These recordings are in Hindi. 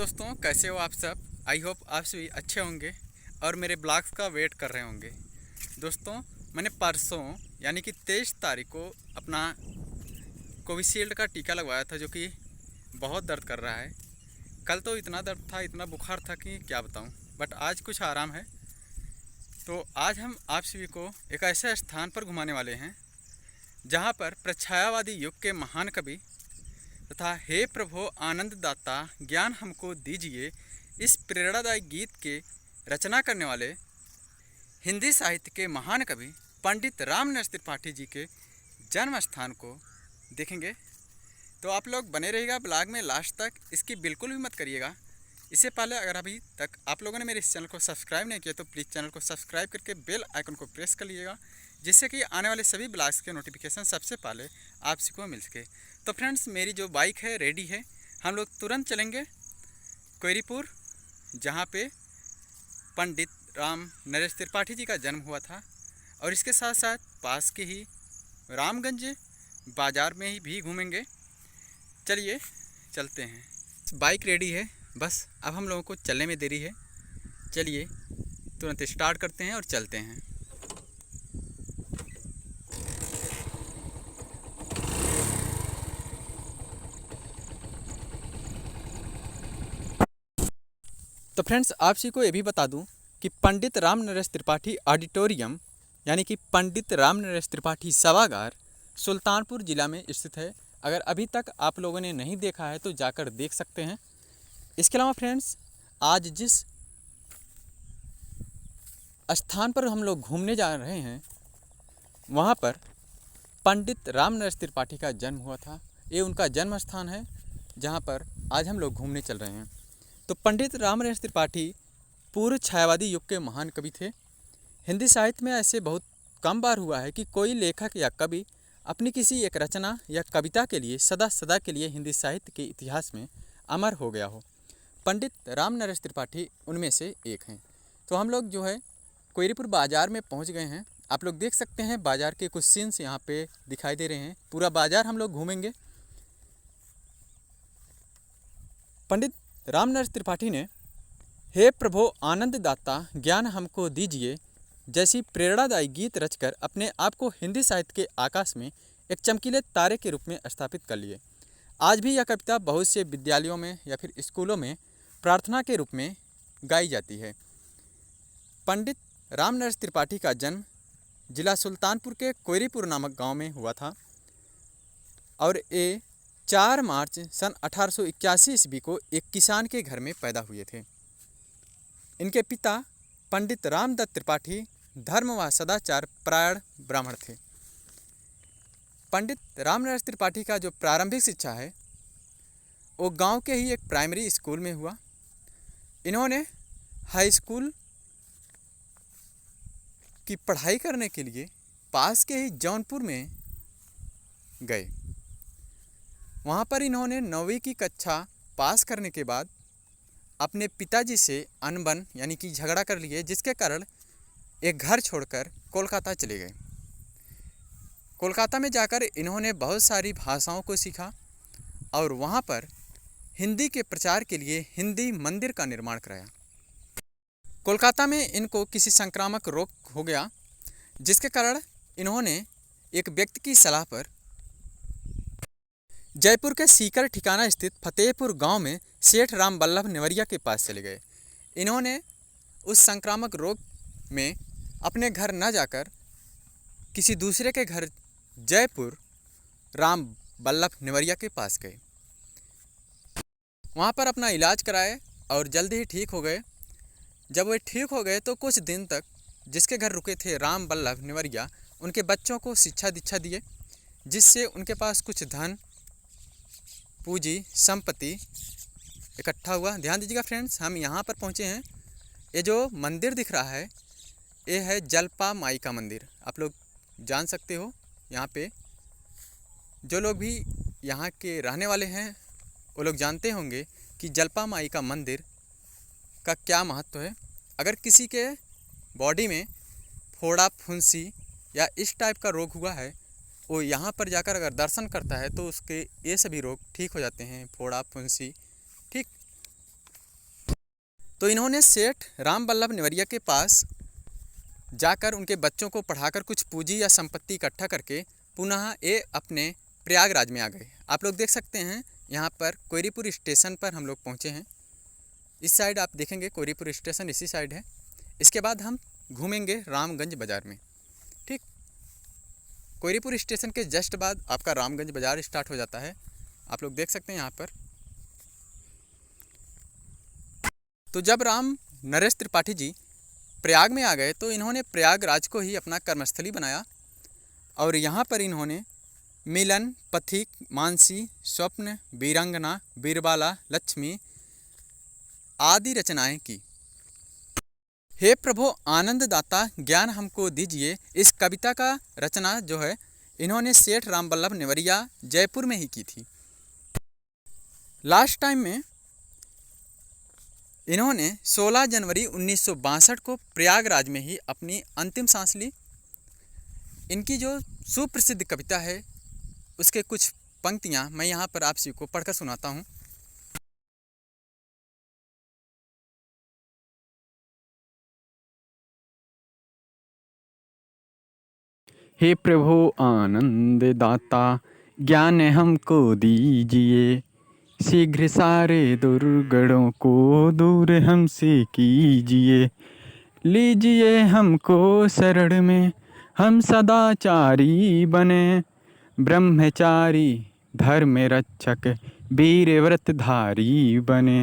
दोस्तों, कैसे हो आप सब। आई होप आप सभी अच्छे होंगे और मेरे ब्लॉग्स का वेट कर रहे होंगे। दोस्तों, मैंने परसों यानी कि 23 तारीख को अपना कोविशील्ड का टीका लगवाया था, जो कि बहुत दर्द कर रहा है। कल तो इतना दर्द था, इतना बुखार था कि क्या बताऊं, बट आज कुछ आराम है। तो आज हम आप सभी को एक ऐसे स्थान पर घुमाने वाले हैं जहां पर प्रच्छायावादी युग के महान कवि तथा हे प्रभु आनंद दाता ज्ञान हमको दीजिए इस प्रेरणादायी गीत के रचना करने वाले हिंदी साहित्य के महान कवि पंडित रामनरेश त्रिपाठी जी के जन्म स्थान को देखेंगे। तो आप लोग बने रहिएगा ब्लॉग में लास्ट तक, इसकी बिल्कुल भी मत करिएगा। इससे पहले अगर अभी तक आप लोगों ने मेरे इस चैनल को सब्सक्राइब नहीं किया तो प्लीज़ चैनल को सब्सक्राइब करके बेल आइकन को प्रेस कर लीजिएगा, जिससे कि आने वाले सभी ब्लॉग्स के नोटिफिकेशन सबसे पहले आप सभी को मिल सके। तो फ्रेंड्स, मेरी जो बाइक है रेडी है, हम लोग तुरंत चलेंगे कोयरीपुर, जहाँ पे पंडित राम नरेश त्रिपाठी जी का जन्म हुआ था, और इसके साथ साथ पास के ही रामगंज बाज़ार में ही भी घूमेंगे। चलिए चलते हैं। बाइक रेडी है, बस अब हम लोगों को चलने में देरी है। चलिए तुरंत स्टार्ट करते हैं और चलते हैं। तो फ्रेंड्स, आप सभी को ये भी बता दूं कि पंडित रामनरेश त्रिपाठी ऑडिटोरियम यानी कि पंडित रामनरेश त्रिपाठी सभागार सुल्तानपुर ज़िला में स्थित है। अगर अभी तक आप लोगों ने नहीं देखा है तो जाकर देख सकते हैं। इसके अलावा फ्रेंड्स, आज जिस स्थान पर हम लोग घूमने जा रहे हैं वहाँ पर पंडित रामनरेश त्रिपाठी का जन्म हुआ था। ये उनका जन्म स्थान है जहाँ पर आज हम लोग घूमने चल रहे हैं। तो पंडित रामनरेश त्रिपाठी पूर्व छायावादी युग के महान कवि थे। हिंदी साहित्य में ऐसे बहुत कम बार हुआ है कि कोई लेखक या कवि अपनी किसी एक रचना या कविता के लिए सदा सदा के लिए हिंदी साहित्य के इतिहास में अमर हो गया हो। पंडित रामनरेश त्रिपाठी उनमें से एक हैं। तो हम लोग जो है कोयरीपुर बाज़ार में पहुंच गए हैं। आप लोग देख सकते हैं बाज़ार के कुछ सीन्स यहाँ पे दिखाई दे रहे हैं। पूरा बाज़ार हम लोग घूमेंगे। पंडित रामनरेश त्रिपाठी ने हे प्रभु आनंद दाता ज्ञान हमको दीजिए जैसी प्रेरणादायी गीत रचकर अपने आप को हिंदी साहित्य के आकाश में एक चमकीले तारे के रूप में स्थापित कर लिए। आज भी यह कविता बहुत से विद्यालयों में या फिर स्कूलों में प्रार्थना के रूप में गाई जाती है। पंडित रामनरेश त्रिपाठी का जन्म जिला सुल्तानपुर के कोयरीपुर नामक गांव में हुआ था और ये 4 मार्च सन 1881 ईस्वी को एक किसान के घर में पैदा हुए थे। इनके पिता पंडित रामदत्त त्रिपाठी धर्म व सदाचार परायण ब्राह्मण थे। पंडित रामनरेश त्रिपाठी का जो प्रारंभिक शिक्षा है वो गांव के ही एक प्राइमरी स्कूल में हुआ। इन्होंने हाई स्कूल की पढ़ाई करने के लिए पास के ही जौनपुर में गए। वहाँ पर इन्होंने 9वीं की कक्षा पास करने के बाद अपने पिताजी से अनबन यानी कि झगड़ा कर लिए, जिसके कारण एक घर छोड़कर कोलकाता चले गए। कोलकाता में जाकर इन्होंने बहुत सारी भाषाओं को सीखा और वहाँ पर हिंदी के प्रचार के लिए हिंदी मंदिर का निर्माण कराया। कोलकाता में इनको किसी संक्रामक रोग हो गया, जिसके कारण इन्होंने एक व्यक्ति की सलाह पर जयपुर के सीकर ठिकाना स्थित फतेहपुर गांव में सेठ राम बल्लभ नेवरिया के पास चले गए। इन्होंने उस संक्रामक रोग में अपने घर न जाकर किसी दूसरे के घर जयपुर राम बल्लभ नेवरिया के पास गए। वहाँ पर अपना इलाज कराए और जल्दी ही ठीक हो गए। जब वे ठीक हो गए तो कुछ दिन तक जिसके घर रुके थे राम बल्लभ नेवरिया, उनके बच्चों को शिक्षा दीक्षा दिए, जिससे उनके पास कुछ धन पूंजी संपत्ति इकट्ठा हुआ। ध्यान दीजिएगा फ्रेंड्स, हम यहाँ पर पहुँचे हैं। ये जो मंदिर दिख रहा है ये है जलपा माई का मंदिर। आप लोग जान सकते हो, यहाँ पे जो लोग भी यहाँ के रहने वाले हैं वो लोग जानते होंगे कि जलपा माई का मंदिर का क्या महत्व है। अगर किसी के बॉडी में फोड़ा फुंसी या इस टाइप का रोग हुआ है, वो यहाँ पर जाकर अगर दर्शन करता है तो उसके ये सभी रोग ठीक हो जाते हैं, फोड़ा फुंसी ठीक। तो इन्होंने सेठ राम वल्लभ नेवरिया के पास जाकर उनके बच्चों को पढ़ाकर कुछ पूंजी या संपत्ति इकट्ठा करके पुनः ये अपने प्रयागराज में आ गए। आप लोग देख सकते हैं यहाँ पर कोयरीपुर स्टेशन पर हम लोग पहुँचे हैं। इस साइड आप देखेंगे कोयरीपुर स्टेशन इसी साइड है। इसके बाद हम घूमेंगे रामगंज बाज़ार में। ठीक, कोयरीपुर स्टेशन के जस्ट बाद आपका रामगंज बाज़ार स्टार्ट हो जाता है। आप लोग देख सकते हैं यहाँ पर। तो जब राम नरेश त्रिपाठी जी प्रयाग में आ गए तो इन्होंने प्रयागराज को ही अपना कर्मस्थली बनाया और यहाँ पर इन्होंने मिलन, पथिक, मानसी, स्वप्न, वीरंगना, बीरबाला, लक्ष्मी आदि रचनाएं की। हे प्रभु आनंद दाता ज्ञान हमको दीजिए, इस कविता का रचना जो है इन्होंने सेठ राम वल्लभ नेवरिया जयपुर में ही की थी। लास्ट टाइम में इन्होंने 16 जनवरी 1962 को प्रयागराज में ही अपनी अंतिम सांस ली। इनकी जो सुप्रसिद्ध कविता है उसके कुछ पंक्तियां मैं यहाँ पर आप सभी को पढ़कर सुनाता हूँ। हे प्रभु आनंद दाता ज्ञान हमको दीजिए, शीघ्र सारे दुर्गणों को दूर हमसे कीजिए। लीजिए हमको शरण में, हम सदाचारी बने, ब्रह्मचारी धर्म रक्षक वीर व्रतधारी बने।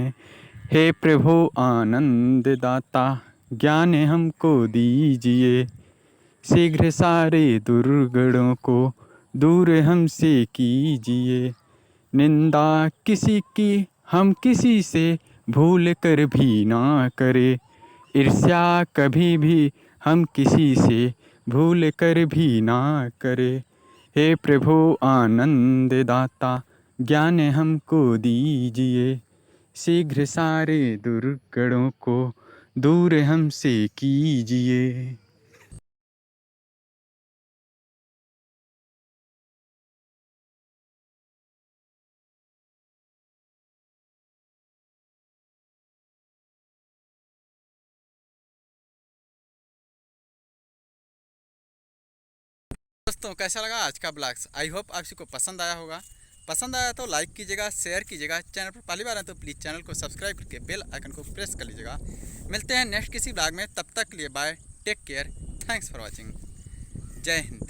हे प्रभु आनंद दाता ज्ञान हमको दीजिए, शीघ्र सारे दुर्गणों को दूर हमसे कीजिए। निंदा किसी की हम किसी से भूल कर भी ना करे, ईर्ष्या कभी भी हम किसी से भूल कर भी ना करे। हे प्रभु आनंद दाता ज्ञान हमको दीजिए, शीघ्र सारे दुर्गणों को दूर हमसे कीजिए। दोस्तों कैसा लगा आज का ब्लॉग्स? आई होप आप सबको पसंद आया होगा। पसंद आया तो लाइक कीजिएगा, शेयर कीजिएगा। चैनल पर पहली बार आए तो प्लीज़ चैनल को सब्सक्राइब करके बेल आइकन को प्रेस कर लीजिएगा। मिलते हैं नेक्स्ट किसी ब्लॉग में, तब तक के लिए bye, take care, thanks for watching. जय हिंद।